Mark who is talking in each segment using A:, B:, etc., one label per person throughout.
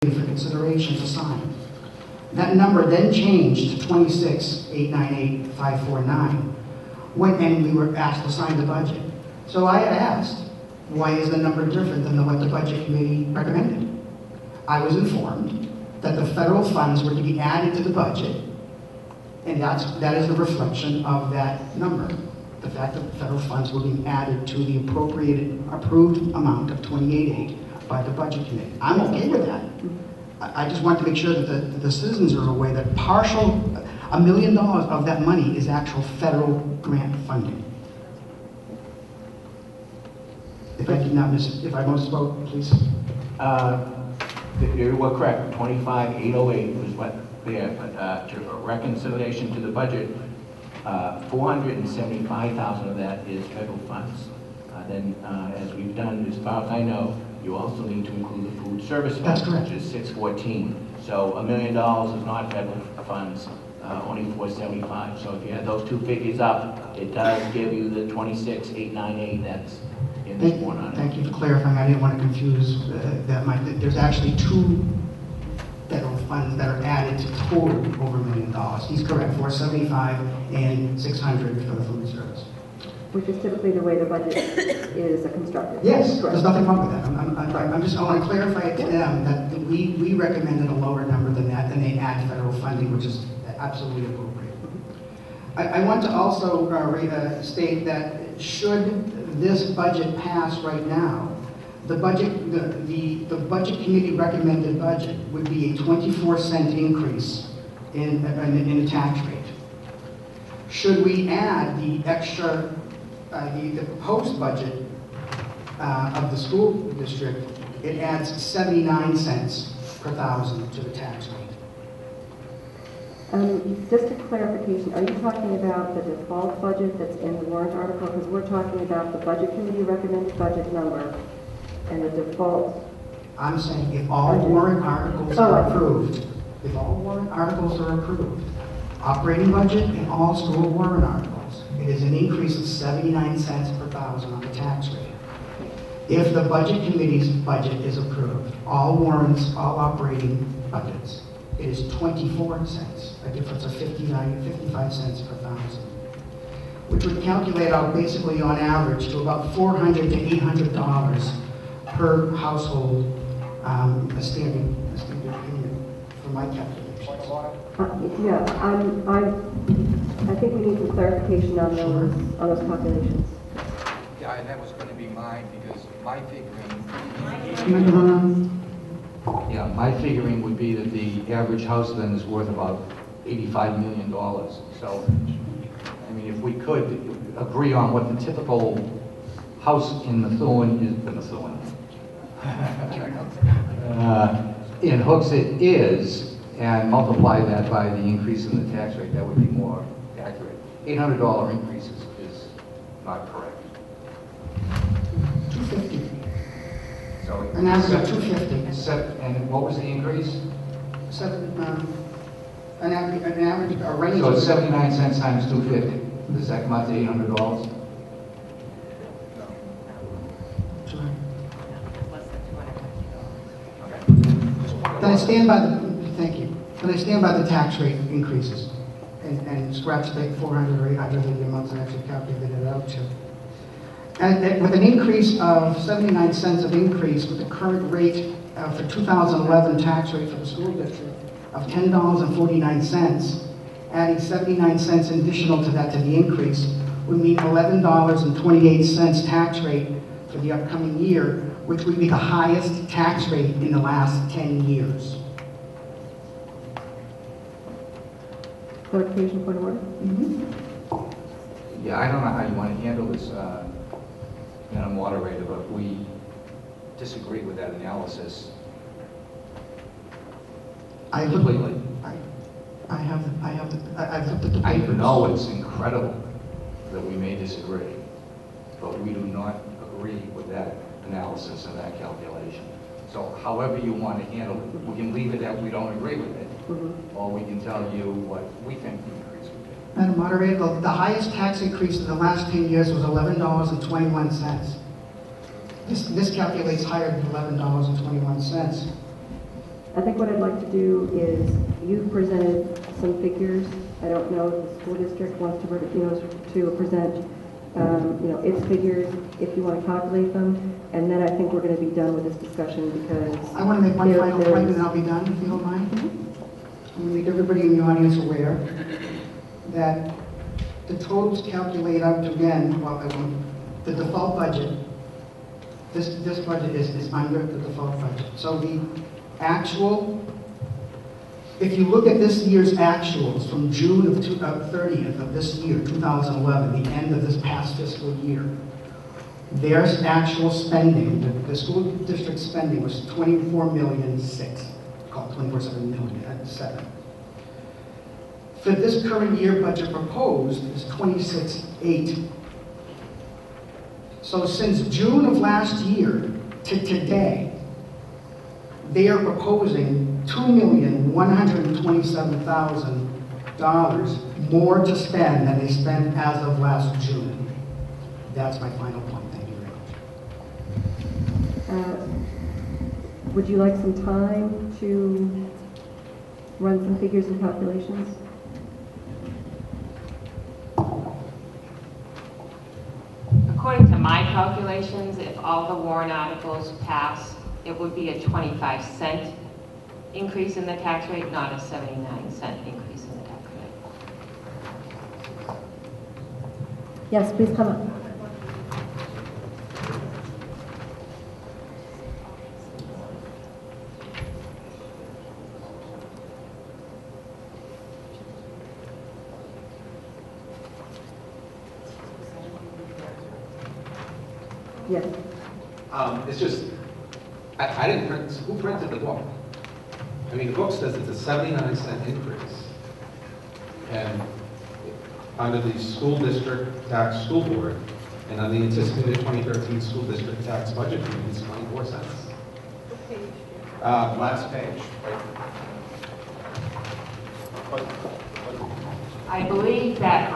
A: for consideration to sign. That number then changed to 26,898,549 and we were asked to sign the budget. So I had asked, why is the number different than what the budget committee recommended? I was informed that the federal funds were to be added to the budget, and that is the reflection of that number. The fact that the federal funds were being added to the approved amount of 28.8 by the budget committee. I'm okay with that. I just want to make sure that the citizens are aware that $1 million of that money is actual federal grant funding. If I did not if I misspoke, please.
B: You were correct. 25,808 was what there, but to reconciliation to the budget, 475,000 of that is federal funds. Then, as we've done, as far as I know, you also need to include the food service fund, which is 614. So $1 million is not federal funds, only 475. So if you add those two figures up, it does give you the 26,898. That's in this one.
A: Thank you for clarifying. I didn't want to confuse that. There's actually two federal funds that are added to total over $1 million. He's correct, 475 and 600 for the food service.
C: Which is typically the way the budget is constructed.
A: Yes, there's nothing wrong with that. I want to clarify it to them that we recommended a lower number than that, and they add federal funding, which is absolutely appropriate. I want to also state that should this budget pass right now, the budget committee recommended budget would be a 24-cent increase in the tax rate. Should we add the extra, the proposed budget of the school district, it adds 79 cents per thousand to the tax rate.
C: Just a clarification, are you talking about the default budget that's in the warrant article? Because we're talking about the budget committee recommended budget number and the default.
A: I'm saying if all warrant articles are approved, operating budget and all school warrant articles, it is an increase of 79 cents per thousand on the tax rate. If the budget committee's budget is approved, all warrants, all operating budgets, it is 24 cents, a difference of 55 cents per thousand, which would calculate out basically on average to about $400 to $800 per household, a standing payment for my calculations.
C: I think we need some clarification on those calculations.
D: Yeah, and that was going to be mine because my figuring.
E: Yeah, my figuring would be that the average house then is worth about $85 million. So, I mean, if we could agree on what the typical house in Methuen is, in Hooksett is, and multiply that by the increase in the tax rate, that would be more accurate. $800 increase is not correct.
A: 250.
E: So
A: An average of 250.
E: And what was the increase?
A: An average, a range.
E: So it's 79 cents times 250. Does that come out to $800?
A: Then I stand by the, thank you. Then I stand by the tax rate increases and scratch the 400 or 800 in the amounts I actually calculated it out to. And with an increase of 79 cents of increase with the current rate for 2011 tax rate for the school district of $10.49, adding 79 cents additional to that to the increase would mean $11.28 tax rate for the upcoming year, which would be the highest tax rate in the last 10 years.
C: Clarification point of order?
E: Yeah, I don't know how you want to handle this, Madam Moderator, but we disagree with that analysis completely.
A: I've looked at the
E: I
A: papers.
E: know it's incredible that we may disagree, but we do not agree with that analysis and that calculation. So however you want to handle it, we can leave it that we don't agree with it, or we can tell you what we think the increase would be.
A: Madam Moderator, the highest tax increase in the last 10 years was $11.21. This calculates higher than $11.21.
C: I think what I'd like to do is, you presented some figures. I don't know if the school district wants to, to present, its figures, if you want to calculate them, and then I think we're going to be done with this discussion because
A: I want to make one final
C: there
A: point
C: is-
A: and I'll be done, if you don't mind. I want to make everybody in the audience aware that the totals calculate out to, again, the default budget. This budget is under the default budget. So the actual, if you look at this year's actuals from June of 30th of this year, 2011, the end of this past fiscal year, their actual spending, the school district spending was $24,600,000, called 24.7 million at 7. For this current year budget proposed is 26.8. So since June of last year to today, they are proposing $2,127,000 more to spend than they spent as of last June. That's my final point. Thank you very much.
C: Would you like some time to run some figures and calculations?
F: According to my calculations, if all the warrant articles pass, it would be a 25-cent increase in the tax rate, not a 79-cent increase in the tax rate.
C: Yes, please come up. Yes.
G: It's just, I didn't print, who printed the book? I mean, the book says it's a 79-cent increase. And under the school district tax school board, and on the anticipated 2013 school district tax budget, it's 24 cents. Last page.
F: I believe that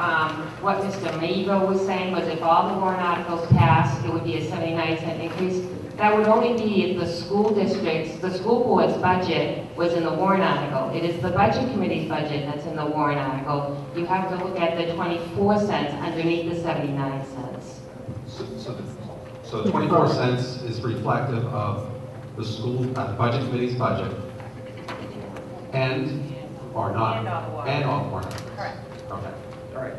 F: what Mr. Mego was saying was if all the warrant articles passed, it would be a 79-cent increase. That would only be if the school district's, the school board's budget was in the warrant article. It is the budget committee's budget that's in the warrant article. You have to look at the 24 cents underneath the 79 cents.
G: So the 24 cents is reflective of the school, budget committee's budget, and, or not? And all warrant.
F: Correct.
G: Okay, all right.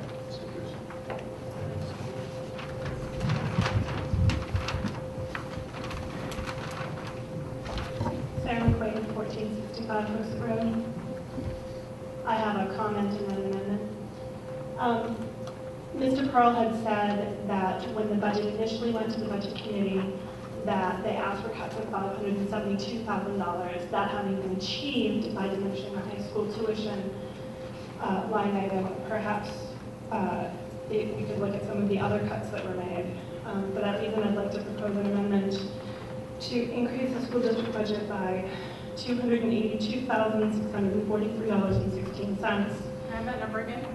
H: Sarah McQuaid, 1465 Post Road. I have a comment and an amendment. Mr. Pearl had said that when the budget initially went to the budget committee, that they asked for cuts of $572,000, that having been achieved by diminishing the high school tuition line item. Perhaps we could look at some of the other cuts that were made. For that reason, I'd like to propose an amendment to increase the school district budget by $282,643.16.
I: And that number again?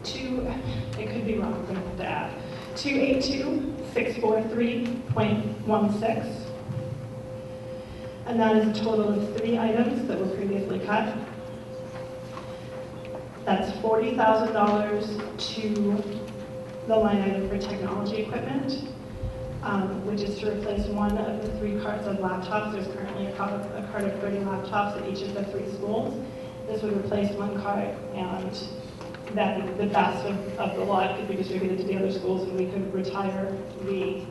H: It could be wrong, I'm going to have to add. 282,643.16. And that is a total of 3 items that were previously cut. That's $40,000 to the line item for technology equipment, which is to replace one of the 3 carts of laptops. There's currently a cart of 30 laptops at each of the 3 schools. This would replace 1 cart, and then the best of the lot could be distributed to the other schools, and we could retire the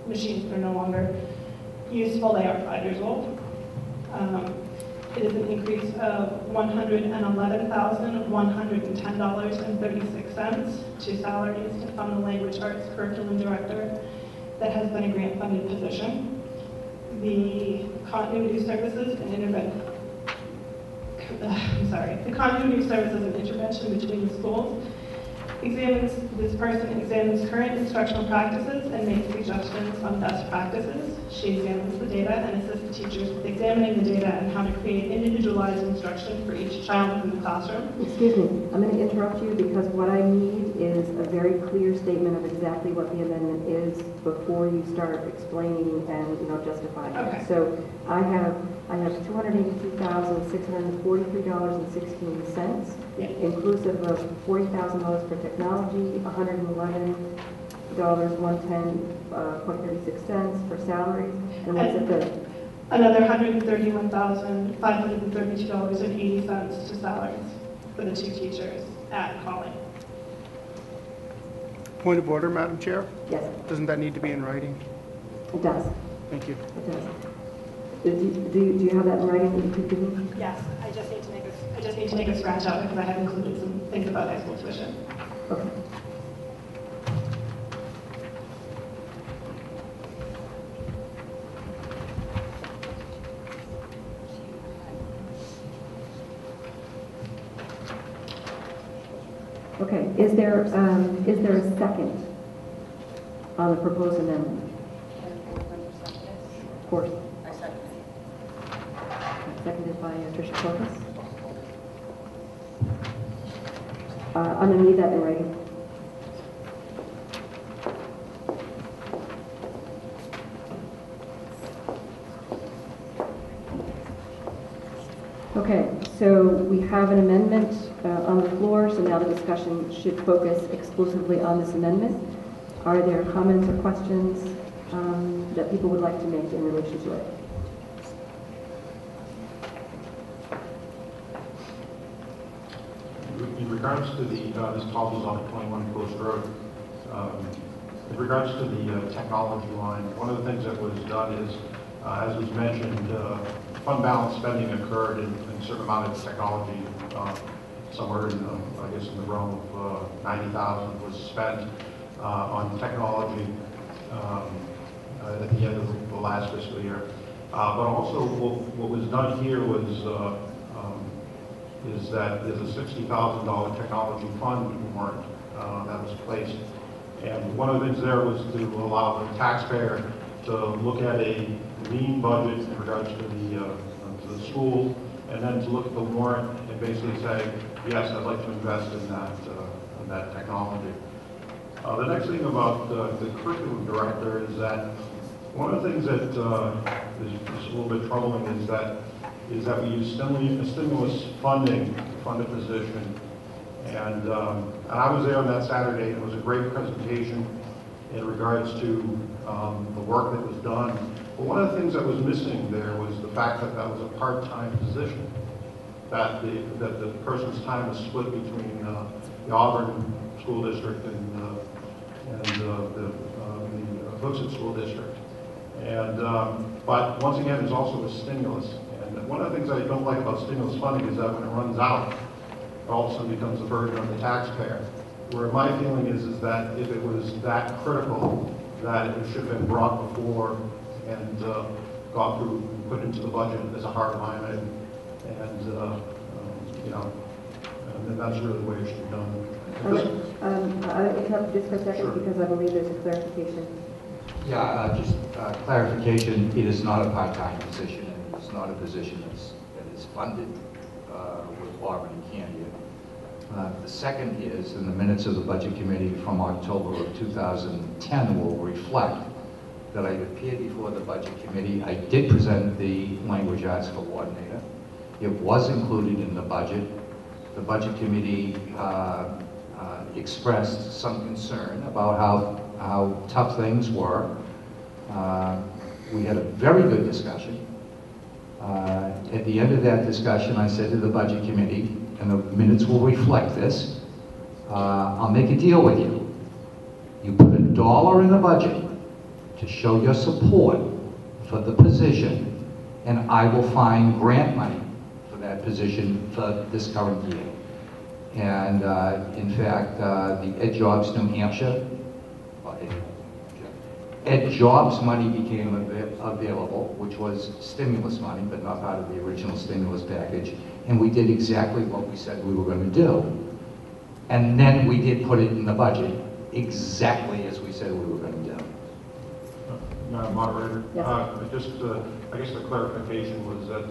H: machines that are no longer useful. They are 5 years old. It is an increase of $111,110.36 to salaries to fund the language arts curriculum director that has been a grant-funded position. The continuity services and the continuity services and intervention between the schools this person examines current instructional practices and makes suggestions on best practices. She examines the data and assists the teachers with examining the data and how to create individualized instruction for each child in the classroom.
C: Excuse me, I'm going to interrupt you because what I need is a very clear statement of exactly what the amendment is before you start explaining and justifying
H: Okay.
C: it. So I have $282,643.16,
H: Yeah.
C: inclusive of $40,000 for technology, $111.110.36 for salaries, and what's at the,
H: Another $131,532.80 to salaries for the 2 teachers at Colling.
J: Point of order, Madam Chair.
C: yes,
J: Doesn't that need to be in writing?
C: it does,
J: Thank you.
C: it does. Do you have that in writing that you could give me?
H: Yes, I just need to make a scratch out because I have included some things about high school tuition.
C: Okay. Okay, is there a second on the proposed amendment? Of course. Seconded by Tricia Corpus. I'm going to need that in writing. Okay, so we have an amendment on the floor, so now the discussion should focus exclusively on this amendment. Are there comments or questions that people would like to make in relation to it?
K: In regards to the, this Paul is on 21 Post Road, in regards to the technology line, one of the things that was done is, as was mentioned, fund balance spending occurred in a certain amount of technology, somewhere in, I guess in the realm of 90,000 was spent on technology at the end of the last fiscal year. But also what was done here was is that there's a $60,000 technology fund warrant that was placed. And one of the things there was to allow the taxpayer to look at a lean budget in regards to the school, and then to look at the warrant and basically say, yes, I'd like to invest in that technology. The next thing about the curriculum director is that one of the things that is a little bit troubling is that we use stimulus funding to fund a position. And I was there on that Saturday, and it was a great presentation in regards to the work that was done. But one of the things that was missing there was the fact that that was a part-time position, that the person's time was split between the Auburn School District and the Hooksett School District. And but once again, there's also a stimulus. And one of the things I don't like about stimulus funding is that when it runs out, it all of a sudden becomes a burden on the taxpayer. Where my feeling is that if it was that critical, that it should have been brought before and gone through and put into the budget as a hard line item. And you know, and that's really the way it should be done.
C: I'll interrupt just for a second
K: Sure.
C: because I believe there's a clarification.
E: Yeah, just clarification, it is not a part-time position, and it's not a position that is funded with Auburn and Candia. The second is, in the minutes of the Budget Committee from October of 2010 will reflect that I appeared before the Budget Committee. I did present the Language Arts Coordinator. It was included in the budget. The Budget Committee expressed some concern about how tough things were. We had a very good discussion. At the end of that discussion, I said to the Budget Committee, and the minutes will reflect this, I'll make a deal with you. You put $1 in the budget to show your support for the position, and I will find grant money for that position for this current year. And in fact, the Ed Jobs New Hampshire, Ed Jobs money became available, which was stimulus money, but not part of the original stimulus package. And we did exactly what we said we were going to do. And then we did put it in the budget, exactly as we said we were going to do.
K: Madam Moderator,
C: Yes.
K: just I guess the clarification was that